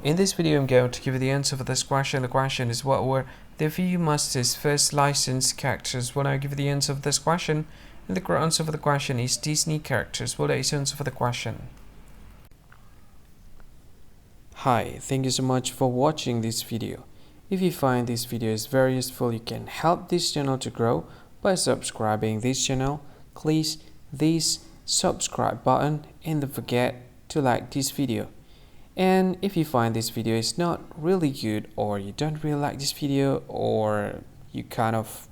In this video, I'm going to give you the answer for this question. The question is, what were the Viewmaster's first licensed characters? When I give you the answer for this question, and the correct answer for the question is Disney characters. What is the answer for the question? Hi, thank you so much for watching this video. If you find this video is very useful, you can help this channel to grow by subscribing this channel. Please this subscribe button and don't forget to like this video. And if you find this video is not really good, or you don't really like this video, or you kind of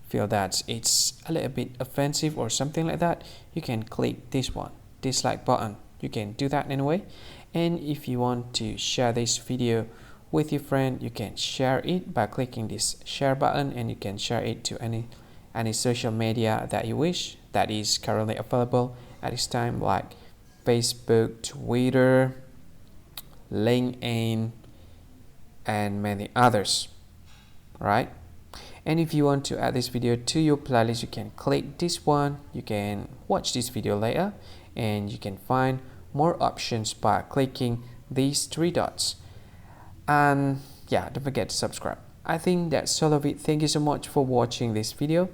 feel that it's a little bit offensive or something like that, you can click this one, dislike button. You can do that anyway. And if you want to share this video with your friend, you can share it by clicking this share button, and you can share it to any social media that you wish that is currently available at this time, like Facebook, Twitter, LinkedIn, and many others, right? And if you want to add this video to your playlist, you can click this one. You can watch this video later, and you can find more options by clicking these three dots. And yeah, don't forget to subscribe. I think that's all of it. Thank you so much for watching this video,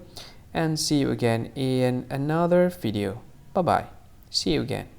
and see you again in another video. Bye bye. See you again.